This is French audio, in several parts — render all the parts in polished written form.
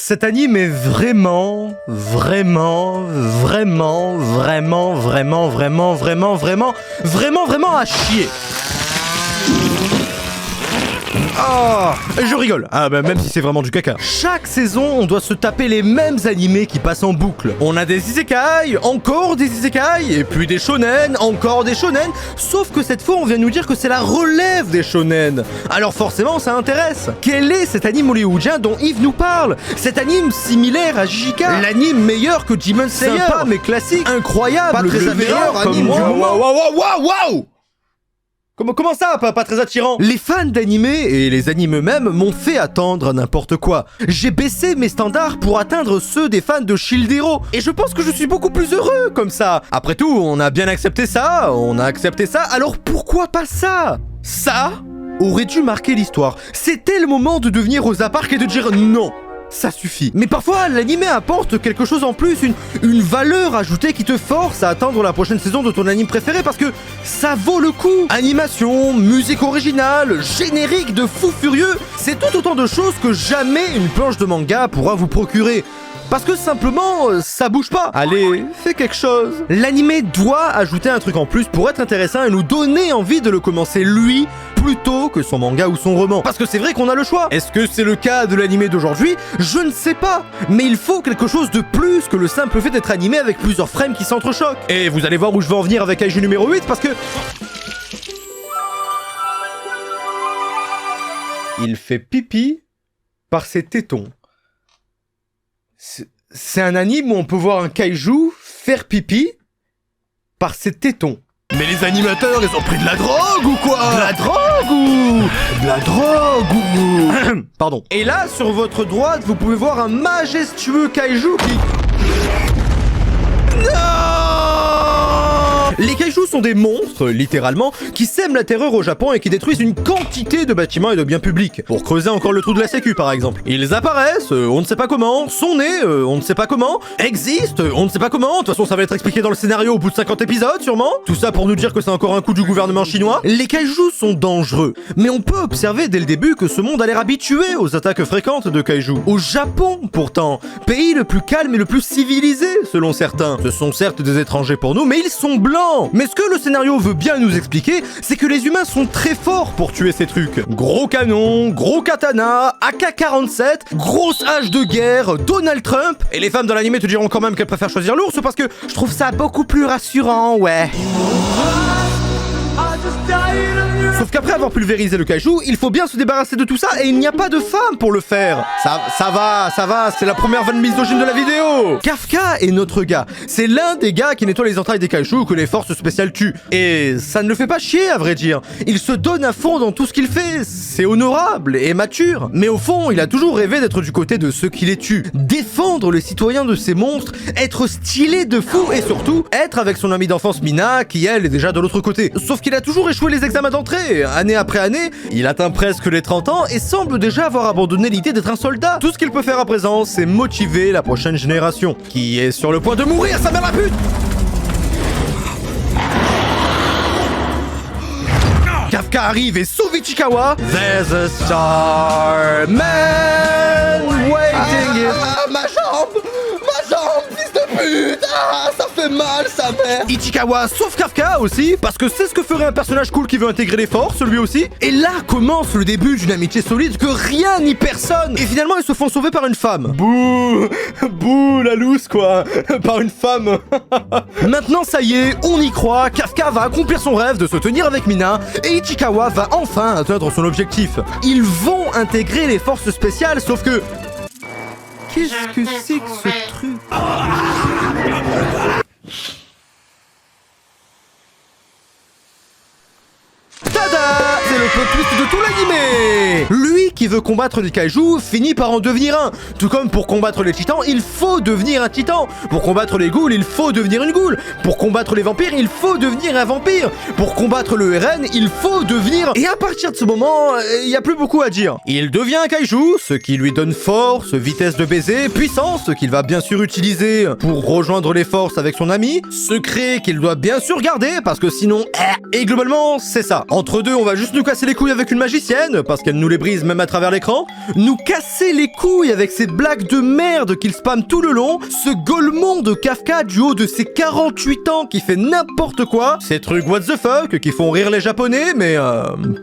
Cet anime est vraiment à chier. Oh, je rigole. Ah bah même si c'est vraiment du caca. Chaque saison, on doit se taper les mêmes animés qui passent en boucle. On a des isekai, encore des isekai, et puis des shonen, encore des shonen. Sauf que cette fois, on vient nous dire que c'est la relève des shonen. Alors forcément, ça intéresse. Quel est cet anime hollywoodien dont Yves nous parle? Cet anime similaire à Jijika, l'anime meilleur que Demon Slayer, sympa mais classique, incroyable, pas très le meilleur anime du moment. Waouh. Comment ça, pas très attirant? Les fans d'animé et les animes eux-mêmes m'ont fait attendre n'importe quoi. J'ai baissé mes standards pour atteindre ceux des fans de Shield Hero. Et je pense que je suis beaucoup plus heureux comme ça. Après tout, on a bien accepté ça, alors pourquoi pas ça? Ça aurait dû marquer l'histoire. C'était le moment de devenir Rosa Parks et de dire non. Ça suffit. Mais parfois, l'anime apporte quelque chose en plus, une valeur ajoutée qui te force à attendre la prochaine saison de ton anime préféré parce que ça vaut le coup. Animation, musique originale, générique de fou furieux, c'est tout autant de choses que jamais une planche de manga pourra vous procurer. Parce que simplement, ça bouge pas. Allez, fais quelque chose. L'anime doit ajouter un truc en plus pour être intéressant et nous donner envie de le commencer lui, plutôt que son manga ou son roman. Parce que c'est vrai qu'on a le choix. Est-ce que c'est le cas de l'anime d'aujourd'hui? Je ne sais pas. Mais il faut quelque chose de plus que le simple fait d'être animé avec plusieurs frames qui s'entrechoquent. Et vous allez voir où je veux en venir avec Kaiju numéro 8 parce que... il fait pipi par ses tétons. C'est un anime où on peut voir un kaiju faire pipi par ses tétons. Mais les animateurs, ils ont pris de la drogue ou quoi? De la drogue ou... Pardon. Et là, sur votre droite, vous pouvez voir un majestueux kaiju qui... Non! Les kaijus sont des monstres, littéralement, qui sèment la terreur au Japon et qui détruisent une quantité de bâtiments et de biens publics. Pour creuser encore le trou de la sécu, par exemple. Ils apparaissent, on ne sait pas comment, sont nés, on ne sait pas comment, existent, on ne sait pas comment, de toute façon ça va être expliqué dans le scénario au bout de 50 épisodes, sûrement. Tout ça pour nous dire que c'est encore un coup du gouvernement chinois. Les kaijus sont dangereux, mais on peut observer dès le début que ce monde a l'air habitué aux attaques fréquentes de kaijus. Au Japon, pourtant, pays le plus calme et le plus civilisé, selon certains. Ce sont certes des étrangers pour nous, mais ils sont blancs. Mais ce que le scénario veut bien nous expliquer, c'est que les humains sont très forts pour tuer ces trucs. Gros canon, gros katana, AK-47, grosse hache de guerre, Donald Trump. Et les femmes dans l'anime te diront quand même qu'elles préfèrent choisir l'ours parce que je trouve ça beaucoup plus rassurant, ouais. Sauf qu'après avoir pulvérisé le kaiju, il faut bien se débarrasser de tout ça et il n'y a pas de femme pour le faire. Ça va, c'est la première vanne misogyne de la vidéo. Kafka est notre gars. C'est l'un des gars qui nettoie les entrailles des kaijus que les forces spéciales tuent. Et ça ne le fait pas chier, à vrai dire. Il se donne à fond dans tout ce qu'il fait. C'est honorable et mature. Mais au fond, il a toujours rêvé d'être du côté de ceux qui les tuent. Défendre les citoyens de ces monstres, être stylé de fou et surtout, être avec son amie d'enfance Mina, qui elle est déjà de l'autre côté. Sauf qu'il a toujours échoué les examens d'entrée. Année après année, il atteint presque les 30 ans et semble déjà avoir abandonné l'idée d'être un soldat. Tout ce qu'il peut faire à présent, c'est motiver la prochaine génération, qui est sur le point de mourir, sa mère la pute! Kafka arrive et sauve Ichikawa. There's a star man waiting ma jambe, fils de pute. Ah, ça fait mal, sa mère. Ichikawa sauve Kafka aussi, parce que c'est ce que ferait un personnage cool qui veut intégrer les forces, lui aussi. Et là commence le début d'une amitié solide que rien ni personne. Et finalement, ils se font sauver par une femme. Bouh, la loose, quoi. Par une femme. Maintenant, ça y est, on y croit. Kafka va accomplir son rêve de se tenir avec Mina, et Ichikawa va enfin atteindre son objectif. Ils vont intégrer les forces spéciales, sauf que... qu'est-ce que c'est que ce truc? Tada! C'est le plot twist de tout l'animé! Lui qui veut combattre les kaijus finit par en devenir un. Tout comme pour combattre les titans, il faut devenir un titan. Pour combattre les ghouls, il faut devenir une ghoul. Pour combattre les vampires, il faut devenir un vampire. Pour combattre le RN, il faut devenir... Et à partir de ce moment, il n'y a plus beaucoup à dire. Il devient un kaiju, ce qui lui donne force, vitesse de baiser, puissance, qu'il va bien sûr utiliser pour rejoindre les forces avec son ami, secret qu'il doit bien sûr garder, parce que sinon... Et globalement, c'est ça. Entre deux, on va juste nous casser les couilles avec une magicienne, parce qu'elle nous les brise même à travers l'écran, nous casser les couilles avec ces blagues de merde qu'il spamme tout le long, ce Golemon de Kafka du haut de ses 48 ans qui fait n'importe quoi, ces trucs what the fuck qui font rire les japonais, mais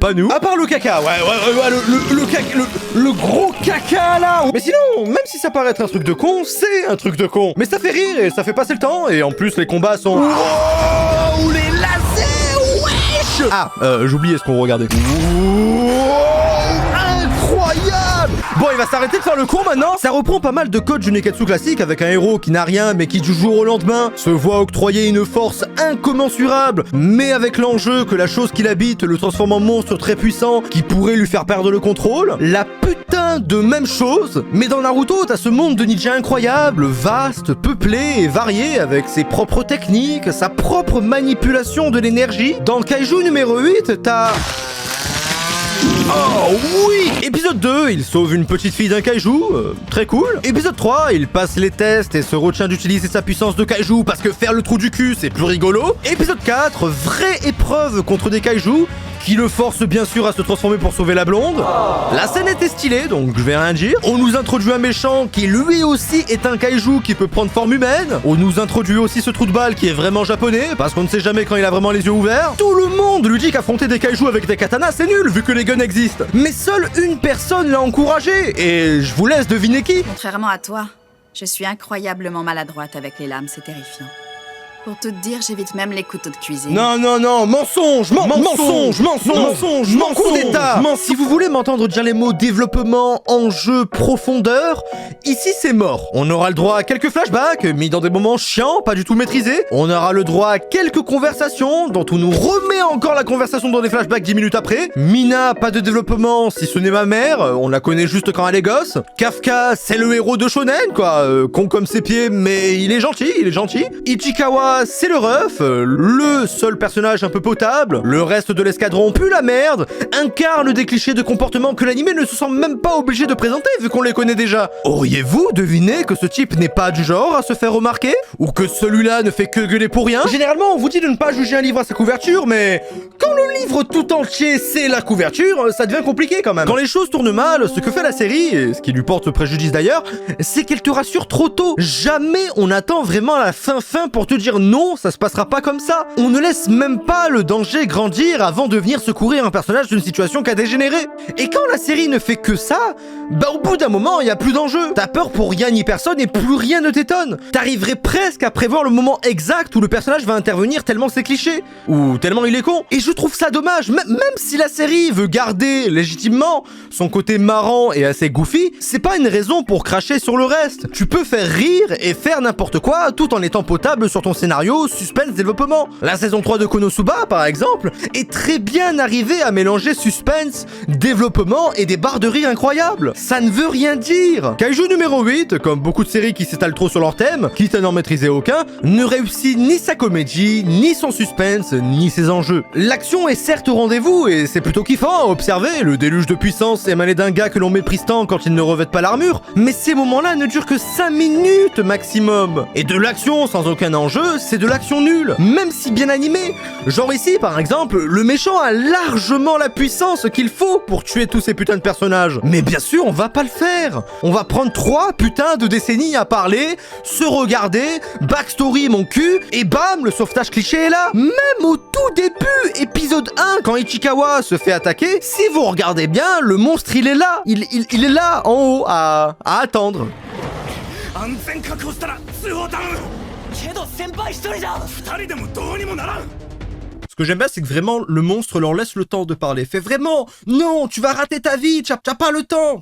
pas nous. À part le caca, le gros caca là. Mais sinon, même si ça paraît être un truc de con, c'est un truc de con. Mais ça fait rire et ça fait passer le temps, et en plus les combats sont... Oh, les lasers, wesh. Ah, j'oubliais ce qu'on regardait. Incroyable. Bon, il va s'arrêter de faire le con maintenant. Ça reprend pas mal de codes du Neketsu classique avec un héros qui n'a rien mais qui du jour au lendemain se voit octroyer une force incommensurable, mais avec l'enjeu que la chose qui l'habite le transforme en monstre très puissant qui pourrait lui faire perdre le contrôle. La putain de même chose, mais dans Naruto, t'as ce monde de ninja incroyable, vaste, peuplé et varié avec ses propres techniques, sa propre manipulation de l'énergie. Dans Kaiju numéro 8, t'as... Oh oui! Épisode 2, il sauve une petite fille d'un kaiju, très cool. Épisode 3, il passe les tests et se retient d'utiliser sa puissance de kaiju parce que faire le trou du cul, c'est plus rigolo. Épisode 4, vraie épreuve contre des kaiju, qui le force bien sûr à se transformer pour sauver la blonde. La scène était stylée, donc je vais rien dire. On nous introduit un méchant qui lui aussi est un kaiju qui peut prendre forme humaine. On nous introduit aussi ce trou de balle qui est vraiment japonais, parce qu'on ne sait jamais quand il a vraiment les yeux ouverts. Tout le monde lui dit qu'affronter des kaiju avec des katanas c'est nul, vu que les guns existent. Mais seule une personne l'a encouragé, et je vous laisse deviner qui. Contrairement à toi, je suis incroyablement maladroite avec les lames, c'est terrifiant. Pour tout te dire, j'évite même les couteaux de cuisine. Non, mensonge, mensonge, coup d'état. Si vous voulez m'entendre dire les mots développement, enjeu, profondeur, ici c'est mort. On aura le droit à quelques flashbacks, mis dans des moments chiants, pas du tout maîtrisés. On aura le droit à quelques conversations, dont on nous remet encore la conversation dans des flashbacks 10 minutes après. Mina, pas de développement, si ce n'est ma mère, on la connaît juste quand elle est gosse. Kafka, c'est le héros de shonen, quoi, con comme ses pieds, mais il est gentil. Ichikawa, c'est le ref, le seul personnage un peu potable, le reste de l'escadron pue la merde, incarne des clichés de comportement que l'anime ne se sent même pas obligé de présenter vu qu'on les connaît déjà. Auriez-vous deviné que ce type n'est pas du genre à se faire remarquer? Ou que celui-là ne fait que gueuler pour rien? Généralement, on vous dit de ne pas juger un livre à sa couverture, mais quand le livre tout entier c'est la couverture, ça devient compliqué quand même. Quand les choses tournent mal, ce que fait la série, et ce qui lui porte préjudice d'ailleurs, c'est qu'elle te rassure trop tôt. Jamais on attend vraiment la fin pour te dire non, ça se passera pas comme ça. On ne laisse même pas le danger grandir avant de venir secourir un personnage d'une situation qui a dégénéré. Et quand la série ne fait que ça, bah au bout d'un moment, il y a plus d'enjeu. T'as peur pour rien ni personne et plus rien ne t'étonne. T'arriverais presque à prévoir le moment exact où le personnage va intervenir tellement c'est cliché, ou tellement il est con. Et je trouve ça dommage, même si la série veut garder légitimement son côté marrant et assez goofy, c'est pas une raison pour cracher sur le reste. Tu peux faire rire et faire n'importe quoi tout en étant potable sur ton scénario, suspense, développement. La saison 3 de Konosuba, par exemple, est très bien arrivée à mélanger suspense, développement et des barres de rire incroyables. Ça ne veut rien dire. Kaiju numéro 8, comme beaucoup de séries qui s'étalent trop sur leur thème, quitte à n'en maîtriser aucun, ne réussit ni sa comédie, ni son suspense, ni ses enjeux. L'action est certes au rendez-vous et c'est plutôt kiffant à observer, le déluge de puissance émané d'un gars que l'on méprise tant quand il ne revête pas l'armure, mais ces moments-là ne durent que 5 minutes maximum. Et de l'action sans aucun enjeu, c'est de l'action nulle, même si bien animée. Genre ici, par exemple, le méchant a largement la puissance qu'il faut pour tuer tous ces putains de personnages. Mais bien sûr, on va pas le faire. On va prendre 3 putains de décennies à parler, se regarder, backstory mon cul, et bam, le sauvetage cliché est là. Même au tout début, épisode 1, quand Ichikawa se fait attaquer, si vous regardez bien, le monstre il est là. Il est là, en haut, à attendre. Ce que j'aime bien, c'est que vraiment, le monstre leur laisse le temps de parler. Fait vraiment, non, tu vas rater ta vie, t'as pas le temps.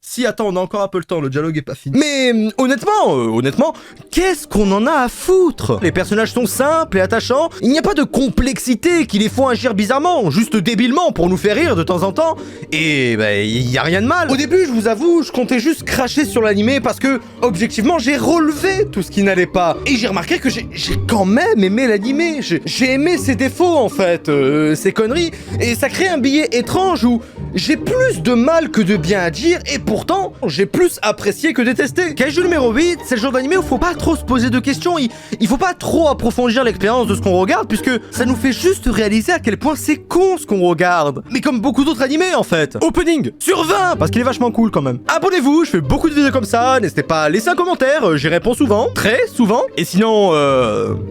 Si, attends, on a encore un peu le temps, le dialogue est pas fini. Mais honnêtement, qu'est-ce qu'on en a à foutre? Les personnages sont simples et attachants, il n'y a pas de complexité qui les font agir bizarrement, juste débilement pour nous faire rire de temps en temps, et bah, il y a rien de mal. Au début, je vous avoue, je comptais juste cracher sur l'animé parce que, objectivement, j'ai relevé tout ce qui n'allait pas. Et j'ai remarqué que j'ai quand même aimé l'animé, j'ai aimé ses défauts en fait, ses conneries, et ça crée un billet étrange où j'ai plus de mal que de bien à dire, et pour pourtant, j'ai plus apprécié que détesté. Kaiju numéro 8, c'est le genre d'animé où faut pas trop se poser de questions, il faut pas trop approfondir l'expérience de ce qu'on regarde, puisque ça nous fait juste réaliser à quel point c'est con ce qu'on regarde. Mais comme beaucoup d'autres animés en fait. Opening sur 20, parce qu'il est vachement cool quand même. Abonnez-vous, je fais beaucoup de vidéos comme ça, n'hésitez pas à laisser un commentaire, j'y réponds souvent, très souvent. Et sinon,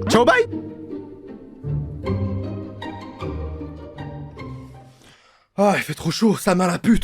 ciao bye. Ah, il fait trop chaud, ça m'a la pute.